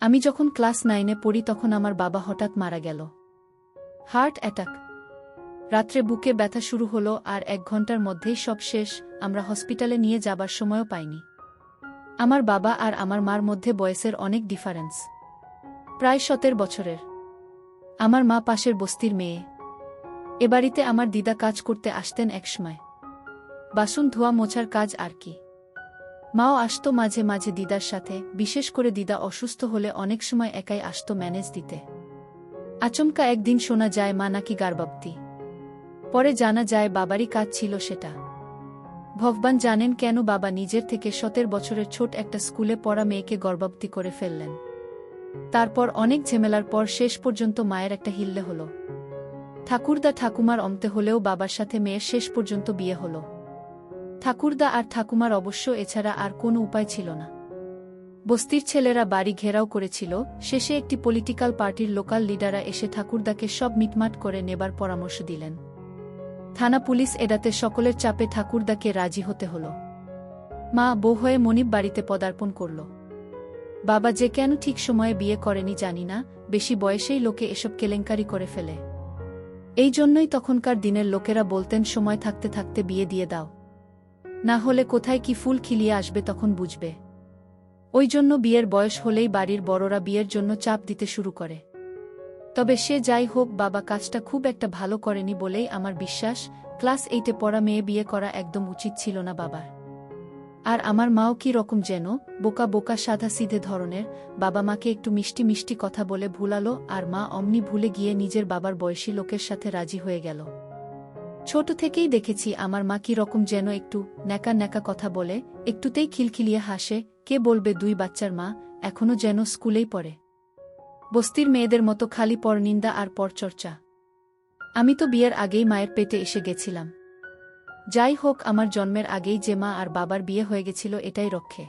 আমি যখন ক্লাস 9-এ পড়ি তখন আমার বাবা হঠাৎ মারা গেল। Heart attack. রাত্রে বুকে ব্যথা শুরু হলো আর 1 ঘন্টার মধ্যেই সব শেষ। আমরা হসপিটালে নিয়ে যাবার সময়ও পাইনি। আমার বাবা আর আমার মার মধ্যে বয়সের অনেক ডিফারেন্স, প্রায় 17 বছরের। আমার মা পাশের বস্তির মেয়ে। এ বাড়িতে আমার দিদা কাজ করতে আসতেন একসময়, বাসন ধোয়া মোছার কাজ আর কি। মাও আসতো মাঝে মাঝে দিদার সাথে, বিশেষ করে দিদা অসুস্থ হলে অনেক সময় একাই আসতো ম্যানেজ দিতে। আচমকা একদিন শোনা যায় মা নাকি গার্ভবতী। পরে জানা যায় বাবারই কাজ ছিল সেটা। ভগবান জানেন কেন বাবা নিজের থেকে 17 বছরের ছোট একটা স্কুলে পড়া মেয়েকে গর্ভবতী করে ফেললেন। তারপর অনেক ঝামেলার পর শেষ পর্যন্ত মায়ের একটা হিল্লে হলো। ঠাকুরদা ঠাকুমার অমতে হলেও বাবার সাথে মেয়ের শেষ পর্যন্ত বিয়ে হলো। ঠাকুরদা আর ঠাকুমার অবশ্য এছাড়া আর কোনো উপায় ছিল না। বস্তির ছেলেরা বাড়ি ঘেরাও করেছিল। শেষে একটি পলিটিক্যাল পার্টির লোকাল লিডাররা এসে ঠাকুরদাকে সব মিটমাট করে নেবার পরামর্শ দিলেন। থানা পুলিশ এড়াতে সকলের চাপে ঠাকুরদাকে রাজি হতে হলো। মা বউ হয়ে মনিব বাড়িতে পদার্পণ করল। বাবা যে কেন ঠিক সময়ে বিয়ে করেনি জানি না, বেশি বয়সেই লোকে এসব কেলেঙ্কারি করে ফেলে। এই জন্যই তখনকার দিনের লোকেরা বলতেন সময় থাকতে থাকতে বিয়ে দিয়ে দাও, না হলে কোথায় কি ফুল খিলিয়ে আসবে তখন বুঝবে। ওই জন্য বিয়ের বয়স হলেই বাড়ির বড়রা বিয়ের জন্য চাপ দিতে শুরু করে। তবে সে যাই হোক, বাবা কাজটা খুব একটা ভালো করেনি বলেই আমার বিশ্বাস। ক্লাস 8-এ পড়া মেয়ে বিয়ে করা একদম উচিত ছিল না বাবার। আর আমার মাও কি রকম যেন বোকা বোকা সাদা সিধে ধরনের। বাবা মাকে একটু মিষ্টি মিষ্টি কথা বলে ভুলালো আর মা অমনি ভুলে গিয়ে নিজের বাবার বয়সী লোকের সাথে রাজি হয়ে গেল। ছোট থেকেই দেখেছি আমার মা কি রকম যেন একটু ন্যাকা ন্যাকা কথা বলে, একটুতেই খিলখিলিয়ে হাসে। কে বলবে 2 বাচ্চার মা, এখনো যেন স্কুলেই পড়ে। বস্তির মেয়েদের মতো খালি পরনিন্দা আর পরচর্চা। আমি তো বিয়ের আগেই মায়ের পেটে এসে গেছিলাম। যাই হোক, আমার জন্মের আগেই যে মা আর বাবার বিয়ে হয়ে গেছিল এটাই রক্ষে।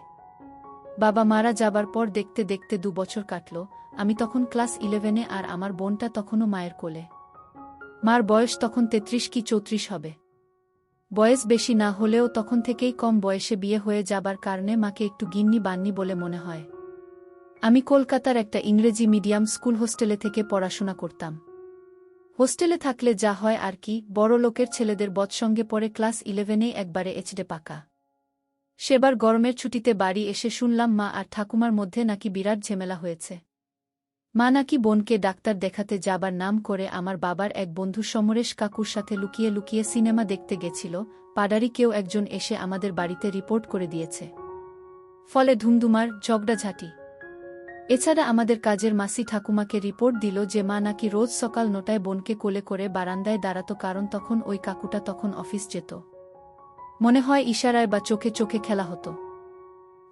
বাবা মারা যাবার পর দেখতে দেখতে 2 বছর কাটল। আমি তখন ক্লাস 11-এ আর আমার বোনটা তখনও মায়ের কোলে। মার বয়স তখন 33 কি 34 হবে। বয়স বেশি না হলেও তখন থেকেই কম বয়সে বিয়ে হয়ে যাবার কারণে মাকে একটু গিন্নি বান্নি বলে মনে হয়। আমি কলকাতার একটা ইংরেজি মিডিয়াম স্কুল হোস্টেলে থেকে পড়াশোনা করতাম। হোস্টেলে থাকলে যা হয় আর কি, বড় লোকের ছেলেদের বৎসঙ্গে পড়ে ক্লাস 11-এ একবারে এইচডে পাকা। সেবার গরমের ছুটিতে বাড়ি এসে শুনলাম মা আর ঠাকুমার মধ্যে নাকি বিরাট ঝামেলা হয়েছে। মা নাকি বোনকে ডাক্তার দেখাতে যাবার নাম করে আমার বাবার এক বন্ধু সমরেশ কাকুর সাথে লুকিয়ে লুকিয়ে সিনেমা দেখতে গেছিল। পাড়ারই কেউ একজন এসে আমাদের বাড়িতে রিপোর্ট করে দিয়েছে। ফলে ধুমধুমার ঝগড়াঝাঁটি। এছাড়া আমাদের কাজের মাসি ঠাকুমাকে রিপোর্ট দিল যে মা নাকি রোজ সকাল 9টায় বোনকে কোলে করে বারান্দায় দাঁড়াত, কারণ তখন ওই কাকুটা তখন অফিস যেত। মনে হয় ইশারায় বা চোখে চোখে খেলা হতো।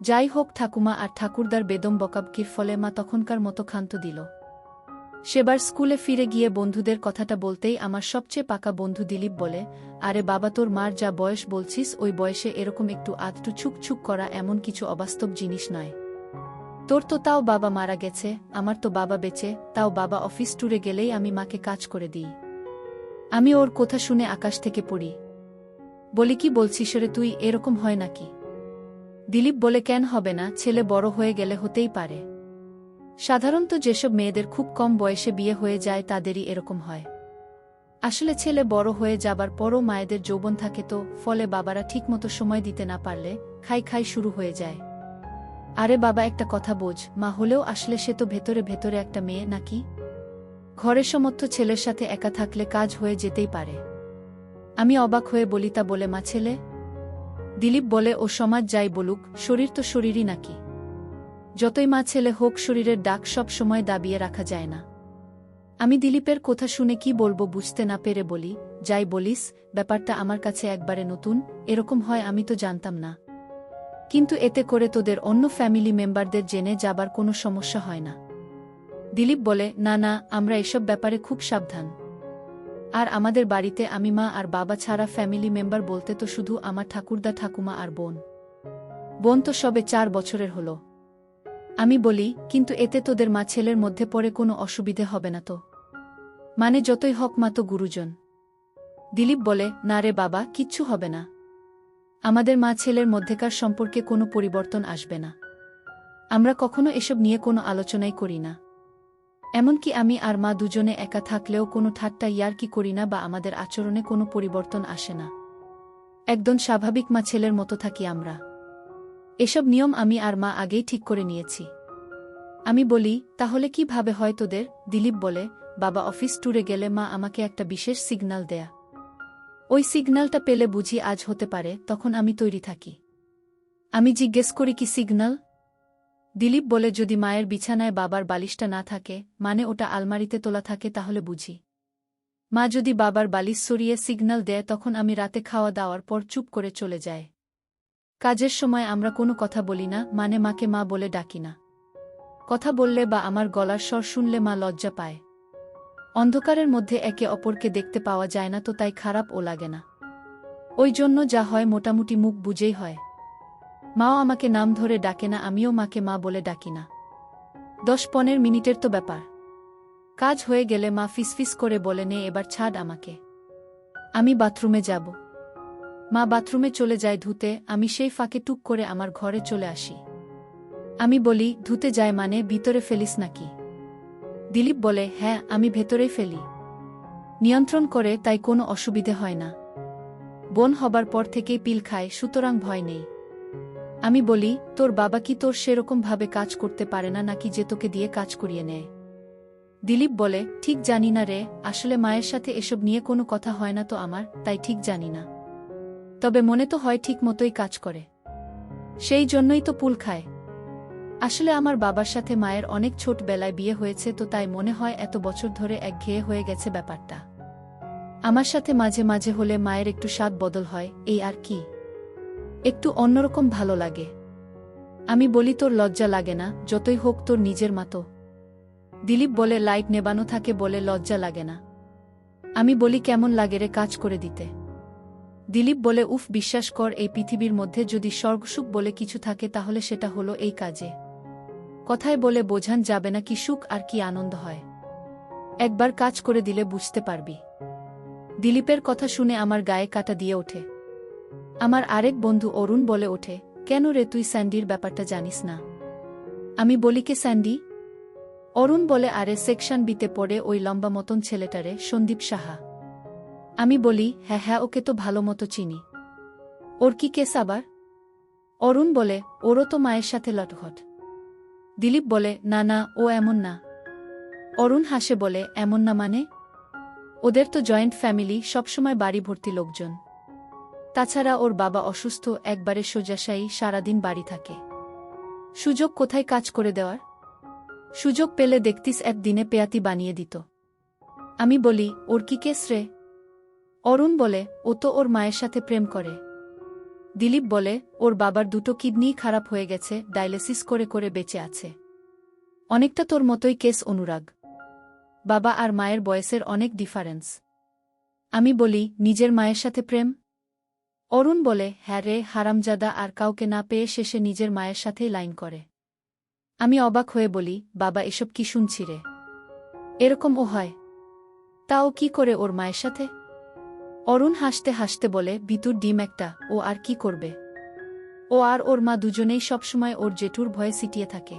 যাই হোক, ঠাকুমা আর ঠাকুরদার বেদম বকাবকির ফলে মা তখনকার মতো ক্ষান্ত দিল। সেবার স্কুলে ফিরে গিয়ে বন্ধুদের কথাটা বলতেই আমার সবচেয়ে পাকা বন্ধু দিলীপ বলে, আরে বাবা, তোর মার যা বয়স বলছিস ওই বয়সে এরকম একটু আধটু ছুকছুক করা এমন কিছু অবাস্তব জিনিস নয়। তোর তো তাও বাবা মারা গেছে, আমার তো বাবা বেঁচে, তাও বাবা অফিস ট্যুরে গেলেই আমি মাকে কাজ করে দিই। আমি ওর কথা শুনে আকাশ থেকে পড়ি। বলি, কি বলছিস রে তুই, এরকম হয় নাকি? দিলীপ বলে, কেন হবে না, ছেলে বড় হয়ে গেলে হতেই পারে। সাধারণত যেসব মেয়েদের খুব কম বয়সে বিয়ে হয়ে যায় তাদেরই এরকম হয়। আসলে ছেলে বড় হয়ে যাবার পরও মায়েদের যৌবন থাকে তো, ফলে বাবারা ঠিকমতো সময় দিতে না পারলে খাই খাই শুরু হয়ে যায়। আরে বাবা, একটা কথা বোঝ, মা হলেও আসলে সে তো ভেতরে ভেতরে একটা মেয়ে নাকি। ঘরে সমর্থ ছেলের সাথে একা থাকলে কাজ হয়ে যেতেই পারে। আমি অবাক হয়ে বলি, তা বলে মা ছেলে? দিলীপ বলে, ও সমাজ যাই বলুক, শরীর তো শরীরই নাকি। যতই মা ছেলে হোক, শরীরের ডাক সব সময় দাবিয়ে রাখা যায় না। আমি দিলীপের কথা শুনে কি বলবো বুঝতে না পেরে বলি, যাই বলিস, ব্যাপারটা আমার কাছে একবারে নতুন, এরকম হয় আমি তো জানতাম না। কিন্তু এতে করে তোদের অন্য ফ্যামিলি মেম্বারদের জেনে যাবার কোনো সমস্যা হয় না? দিলীপ বলে, না না, আমরা এসব ব্যাপারে খুব সাবধান। আর আমাদের বাড়িতে আমি মা আর বাবা ছাড়া ফ্যামিলি মেম্বার বলতে তো শুধু আমার ঠাকুরদা ঠাকুমা আর বোন। বোন তো সবে 4 বছরের হলো। আমি বলি, কিন্তু এতে তোদের মা ছেলের মধ্যে পড়ে কোনো অসুবিধে হবে না তো? মানে যতই হক মা তো গুরুজন। দিলীপ বলে, না রে বাবা, কিচ্ছু হবে না। আমাদের মা ছেলের মধ্যেকার সম্পর্কে কোনো পরিবর্তন আসবে না। আমরা কখনো এসব নিয়ে কোনো আলোচনাই করি না। এমনকি আমি আর মা দুজনে একা থাকলেও কোনো ঠাট্টা ইয়ার্কি করি না বা আমাদের আচরণে কোনো পরিবর্তন আসে না। একদম স্বাভাবিক মা ছেলের মতো থাকি আমরা। এসব নিয়ম আমি আর মা আগেই ঠিক করে নিয়েছি। আমি বলি, তাহলে কিভাবে হয় তোদের? দিলীপ বলে, বাবা অফিস ট্যুরে গেলে মা আমাকে একটা বিশেষ সিগন্যাল দেয়া। ওই সিগন্যালটা পেলে বুঝি আজ হতে পারে, তখন আমি তৈরি থাকি। আমি জিজ্ঞেস করি কি সিগন্যাল? দিলীপ বলে, যদি মায়ের বিছানায় বাবার বালিশটা না থাকে, মানে ওটা আলমারিতে তোলা থাকে, তাহলে বুঝি। মা যদি বাবার বালিশ সরিয়ে সিগন্যাল দেয়, তখন আমি রাতে খাওয়া দাওয়ার পর চুপ করে চলে যাই। কাজের সময় আমরা কোনো কথা বলি না, মানে মাকে মা বলে ডাকি না। কথা বললে বা আমার গলার স্বর শুনলে মা লজ্জা পায়। অন্ধকারের মধ্যে একে অপরকে দেখতে পাওয়া যায় না, তো তাই খারাপও লাগে না। ওই জন্য যা হয় মোটামুটি মুখ বুঝেই হয়। মাও আমাকে নাম ধরে ডাকে না, আমিও মাকে মা বলে ডাকি না। 10-15 মিনিটের তো ব্যাপার। কাজ হয়ে গেলে মা ফিসফিস করে বলে, নে এবার ছাড় আমাকে, আমি বাথরুমে যাব। মা বাথরুমে চলে যায় ধুতে, আমি সেই ফাঁকে টুক করে আমার ঘরে চলে আসি। আমি বলি, ধুতে যায় মানে ভিতরে ফেলিস নাকি? দিলীপ বলে, হ্যাঁ, আমি ভেতরেই ফেলি। নিয়ন্ত্রণ করে, তাই কোনো অসুবিধে হয় না। বোন হবার পর থেকেই পিল খায়, সুতরাং ভয় নেই। আমি বলি, তোর বাবা কি তোর সেরকমভাবে কাজ করতে পারে না, নাকি যে তোকে দিয়ে কাজ করিয়ে নেয়? দিলীপ বলে, ঠিক জানি না রে, আসলে মায়ের সাথে এসব নিয়ে কোনো কথা হয় না তো আমার, তাই ঠিক জানি না। তবে মনে তো হয় ঠিক মতোই কাজ করে। সেই জন্যই তো পুল খায়। আসলে আমার বাবার সাথে মায়ের অনেক ছোটবেলায় বিয়ে হয়েছে, তো তাই মনে হয় এত বছর ধরে একঘেয়ে হয়ে গেছে ব্যাপারটা। আমার সাথে মাঝে মাঝে হলে মায়ের একটু স্বাদ বদল হয়, এই আর কি। একটু অন্যরকম ভালো লাগে। আমি বলি, তোর লজ্জা লাগে না? যতই হোক তোর নিজের মা তো। দিলীপ বলে, লাইট নেবানো থাকে বলে লজ্জা লাগে না। আমি বলি, কেমন লাগে রে কাজ করে দিতে? দিলীপ বলে, উফ, বিশ্বাস কর, এই পৃথিবীর মধ্যে যদি স্বর্গসুখ বলে কিছু থাকে তাহলে সেটা হলো এই কাজে। কথায় বলে বোঝান যাবে না কি সুখ আর কি আনন্দ হয়। একবার কাজ করে দিলে বুঝতে পারবি। দিলীপের কথা শুনে আমার গায়ে কাঁটা দিয়ে ওঠে। আমার আরেক বন্ধু অরুণ বলে ওঠে, কেন রে, তুই স্যান্ডির ব্যাপারটা জানিস না? আমি বলি, কে স্যান্ডি? অরুণ বলে, আরে সেকশন বিতে পড়ে ওই লম্বা মতন ছেলেটারে, সন্দীপ সাহা। আমি বলি, হ্যাঁ হ্যাঁ, ওকে তো ভালো মতো চিনি। ওর কি কেস আবার? অরুণ বলে, ওরও তো মায়ের সাথে লটঘট। দিলীপ বলে, না না, ও এমন না। অরুণ হাসে বলে, এমন না মানে? ওদের তো জয়েন্ট ফ্যামিলি, সবসময় বাড়ি ভর্তি লোকজন। তাছাড়া ওর বাবা অসুস্থ, একবারে শয্যাশায়ী, সারাদিন বাড়ি থাকে। সুযোগ কোথায় কাজ করে দেওয়ার? সুযোগ পেলে দেখতিস একদিনে পেয়াতি বানিয়ে দিত। আমি বলি, ওর কি কেস রে? অরুণ বলে, ও তো ওর মায়ের সাথে প্রেম করে। দিলীপ বলে, ওর বাবার দুটো কিডনি খারাপ হয়ে গেছে, ডায়ালিসিস করে করে বেঁচে আছে। অনেকটা তোর মতোই কেস অনুরাগ। বাবা আর মায়ের বয়সের অনেক ডিফারেন্স। আমি বলি, নিজের মায়ের সাথে প্রেম? অরুণ বলে, হ্যাঁ রে, হারামজাদা, আর কাউকে না পেয়ে শেষে নিজের মায়ের সাথেই লাইন করে। আমি অবাক হয়ে বলি, বাবা, এসব কি শুনছি রে? এরকম ও হয়? তাও কি করে ওর মায়ের সাথে? অরুণ হাসতে হাসতে বলে, ভিতুর ডিম একটা, ও আর কি করবে? ও আর ওর মা দুজনেই সবসময় ওর জেঠুর ভয়ে সিটিয়ে থাকে।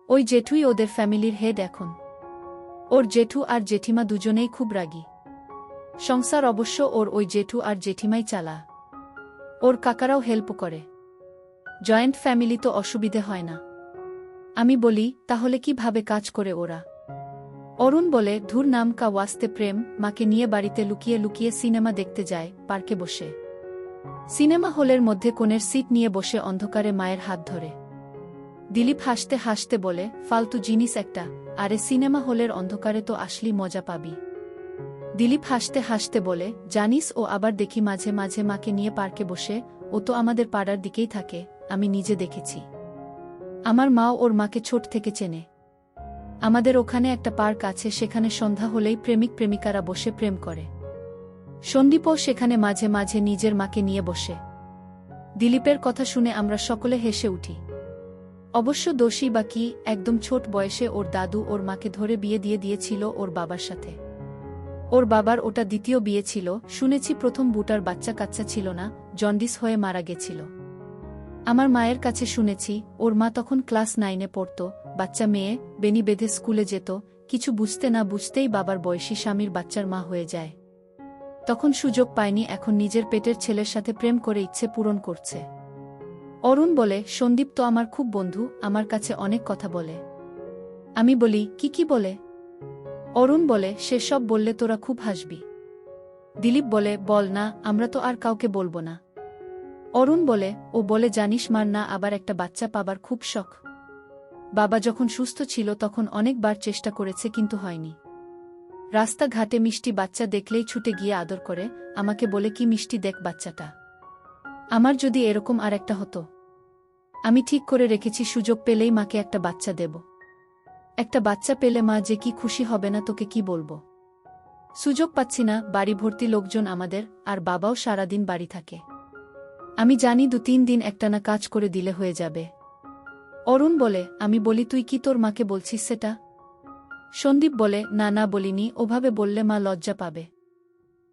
ওই জেঠুই ওদের ফ্যামিলির হেড এখন। ওর জেঠু আর জেঠিমা দুজনেই খুব রাগী। সংসার অবশ্য ওর ওই জেঠু আর জেঠিমাই চালা। ওর কাকারাও হেল্প করে। জয়েন্ট ফ্যামিলি তো অসুবিধে হয় না। আমি বলি, তাহলে কিভাবে কাজ করে ওরা? অরুণ বলে, ধুর, নাম কা ওয়াস্তে প্রেম। মাকে নিয়ে বাড়িতে লুকিয়ে লুকিয়ে সিনেমা দেখতে যায়, পার্কে বসে। সিনেমা হলের মধ্যে কোণের সিট নিয়ে বসে অন্ধকারে মায়ের হাত ধরে। দিলীপ হাসতে হাসতে বলে, ফালতু জিনিস একটা, আরে সিনেমা হলের অন্ধকারে তো আসলেই মজা পাবি। দিলীপ হাসতে হাসতে বলে, জানিস, ও আবার দেখি মাঝে মাঝে মাকে নিয়ে পার্কে বসে। ও তো আমাদের পাড়ার দিকেই থাকে, আমি নিজে দেখেছি। আমার মাও ওর মাকে ছোট থেকে চেনে। আমাদের ওখানে একটা পার্ক আছে, সেখানে সন্ধ্যা হলেই প্রেমিক প্রেমিকারা বসে প্রেম করে। সন্দীপও সেখানে মাঝে মাঝে নিজের মাকে নিয়ে বসে। দিলীপের কথা শুনে আমরা সকলে হেসে উঠি। অবশ্য দোষী বা কি, একদম ছোট বয়সে ওর দাদু ওর মাকে ধরে বিয়ে দিয়ে দিয়েছিল ওর বাবার সাথে। ওর বাবার ওটা দ্বিতীয় বিয়ে ছিল, শুনেছি প্রথম বুটার বাচ্চা কাচ্চা ছিল না, জন্ডিস হয়ে মারা গেছিল। আমার মায়ের কাছে শুনেছি ওর মা তখন ক্লাস 9-এ পড়ত, বাচ্চা মেয়ে, বেনি বেঁধে স্কুলে যেত, কিছু বুঝতে না বুঝতেই বাবার বয়সী স্বামীর বাচ্চার মা হয়ে যায়। তখন সুযোগ পায়নি, এখন নিজের পেটের ছেলের সাথে প্রেম করে ইচ্ছে পূরণ করছে। অরুণ বলে, সন্দীপ তো আমার খুব বন্ধু, আমার কাছে অনেক কথা বলে। আমি বলি, কি বলে? অরুণ বলে, সে সব বললে তোরা খুব হাসবি। দিলীপ বলে, বল না, আমরা তো আর কাউকে বলবো না। অরুণ বলে, ও বলে জানিস মার না আবার একটা বাচ্চা পাবার খুব শখ। বাবা যখন সুস্থ ছিল তখন অনেকবার চেষ্টা করেছে কিন্তু হয়নি। রাস্তাঘাটে মিষ্টি বাচ্চা দেখলেই ছুটে গিয়ে আদর করে, আমাকে বলে কি মিষ্টি দেখ বাচ্চাটা। আমার যদি এরকম আর একটা হতো। আমি ঠিক করে রেখেছি সুযোগ পেলেই মাকে একটা বাচ্চা দেব। একটা বাচ্চা পেলে মা যে কি খুশি হবে না তোকে কি বলবো। সুযোগ পাচ্ছি না, বাড়ি ভর্তি লোকজন আমাদের, আর বাবাও সারাদিন বাড়ি থাকে। আমি জানি 2-3 দিন একটানা কাজ করে দিলে হয়ে যাবে। অরুণ বলে, আমি বলি তুই কি তোর মাকে বলছিস সেটা? সন্দীপ বলে, না বলিনি, ওভাবে বললে মা লজ্জা পাবে।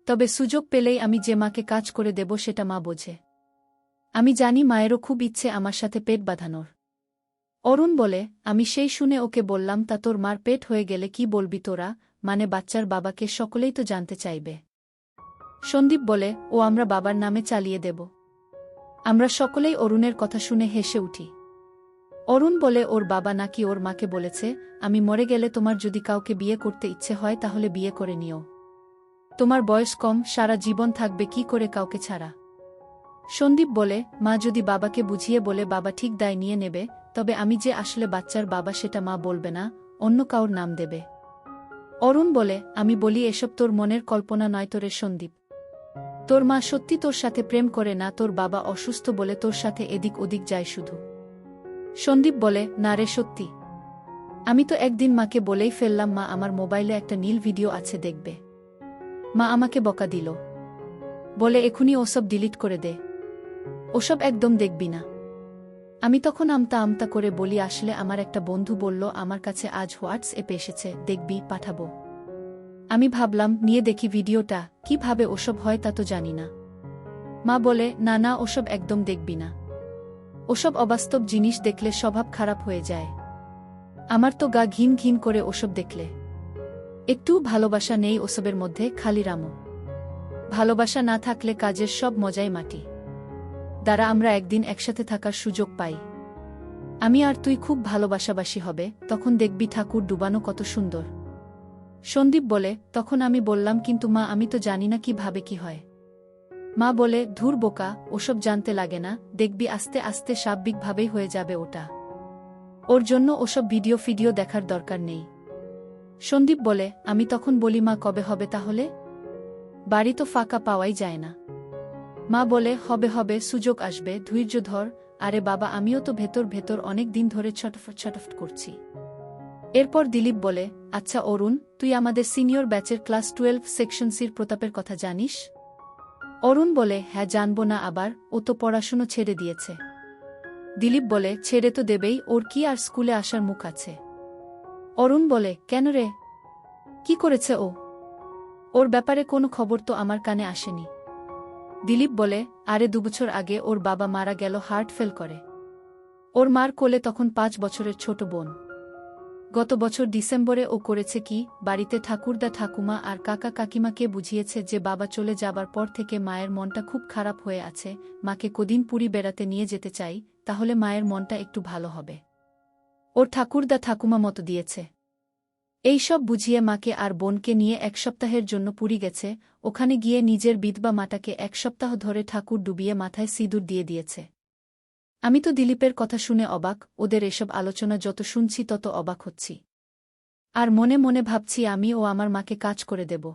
তবে সুযোগ পেলেই আমি যে মাকে কাজ করে দেব সেটা মা বোঝে। আমি জানি মায়েরও খুব ইচ্ছে আমার সাথে পেট বাঁধানোর। অরুণ বলে, আমি সেই শুনে ওকে বললাম, তা তোর মার পেট হয়ে গেলে কি বলবি তোরা, মানে বাচ্চার বাবাকে সকলেই তো জানতে চাইবে। সন্দীপ বলে, ও আমরা বাবার নামে চালিয়ে দেব। আমরা সকলেই অরুণের কথা শুনে হেসে উঠি। অরুণ বলে, ওর বাবা নাকি ওর মাকে বলেছে, আমি মরে গেলে তোমার যদি কাউকে বিয়ে করতে ইচ্ছে হয় তাহলে বিয়ে করে নিও। তোমার বয়স কম, সারা জীবন থাকবে কি করে কাউকে ছাড়া। সন্দীপ বলে, মা যদি বাবাকে বুঝিয়ে বলে বাবা ঠিক দায় নিয়ে নেবে, তবে আমি যে আসলে বাচ্চার বাবা সেটা মা বলবে না, অন্য কাউর নাম দেবে। অরুণ বলে, আমি বলি এসব তোর মনের কল্পনা নয় তোরে সন্দীপ। তোর মা সত্যি তোর সাথে প্রেম করে না, তোর বাবা অসুস্থ বলে তোর সাথে এদিক ওদিক যায় শুধু। সন্দীপ বলে, না রে সত্যি। আমি তো একদিন মাকে বলেই ফেললাম, মা আমার মোবাইলে একটা নীল ভিডিও আছে দেখবে। মা আমাকে বকা দিল, বলে এখুনি ওসব ডিলিট করে দে, ওসব একদম দেখবি না। আমি তখন আমতা করে বলি, আসলে আমার একটা বন্ধু বলল আমার কাছে আজ হোয়াটসঅ্যাপে এসেছে, দেখবি, পাঠাবো। আমি ভাবলাম নিয়ে দেখি ভিডিওটা, কিভাবে ওসব হয় তা তো জানি না। মা বলে, না ওসব একদম দেখবি না, ওসব অবাস্তব জিনিস দেখলে স্বভাব খারাপ হয়ে যায়। আমার তো গা ঘিন করে ওসব দেখলে। একটু ভালোবাসা নেই ওসবের মধ্যে, খালি রামো। ভালোবাসা না থাকলে কাজের সব মজাই মাটি। দ্বারা আমরা একদিন একসাথে থাকার সুযোগ পাই। আমি আর তুই খুব ভালোবাসাবাসি হবে, তখন দেখবি ঠাকুর ডুবানো কত সুন্দর। সন্দীপ বলে, তখন আমি বললাম, কিন্তু মা আমি তো জানি না কিভাবে কি হয়। মা বলে, ধুর বোকা, ওসব জানতে লাগে না, দেখবি আস্তে আস্তে স্বাভাবিকভাবেই হয়ে যাবে ওটা। ওর জন্য ওসব ভিডিও দেখার দরকার নেই। সন্দীপ বলে, আমি তখন বলি, মা কবে হবে তাহলে? বাড়ি তো ফাঁকা পাওয়াই যায় না। মা বলে, হবে, সুযোগ আসবে, ধৈর্য ধর। আরে বাবা, আমিও তো ভেতর অনেক দিন ধরে ছটফট করছি। এরপর দিলীপ বলে, আচ্ছা অরুণ, তুই আমাদের সিনিয়র ব্যাচের ক্লাস 12 সেকশন সির প্রতাপের কথা জানিস? অরুণ বলে, হ্যাঁ জানব না আবার, ও তো পড়াশুনো ছেড়ে দিয়েছে। দিলীপ বলে, ছেড়ে তো দেবেই, ওর কি আর স্কুলে আসার মুখ আছে? অরুণ বলে, কেন রে, কি করেছে ও? ওর ব্যাপারে কোনো খবর তো আমার কানে আসেনি। দিলীপ বলে, আরে 2 বছর আগে ওর বাবা মারা গেল, হার্ট ফেল করে। ওর মার কোলে তখন 5 বছরের ছোট বোন। গত বছর ডিসেম্বরে ও করেছে কি, বাড়িতে ঠাকুরদা ঠাকুমা আর কাকা কাকিমাকে বুঝিয়েছে যে বাবা চলে যাবার পর থেকে মায়ের মনটা খুব খারাপ হয়ে আছে, মাকে কদিন পুরী বেড়াতে নিয়ে যেতে চাই, তাহলে মায়ের মনটা একটু ভালো হবে। ওর ঠাকুরদা ঠাকুমা মতো দিয়েছে। এইসব বুঝিয়ে মাকে আর বোনকে নিয়ে 1 সপ্তাহের জন্য পুরী গেছে, ওখানে গিয়ে নিজের বিধবা মাটাকে 1 সপ্তাহ ধরে ঠাকুর ডুবিয়ে মাথায় সিঁদুর দিয়ে দিয়েছে। আমি তো দিলীপের কথা শুনে অবাক, ওদের এসব আলোচনা যত শুনছি তত অবাক হচ্ছি। আর মনে ভাবছি আমি ও আমার মাকে কাজ করে দেব।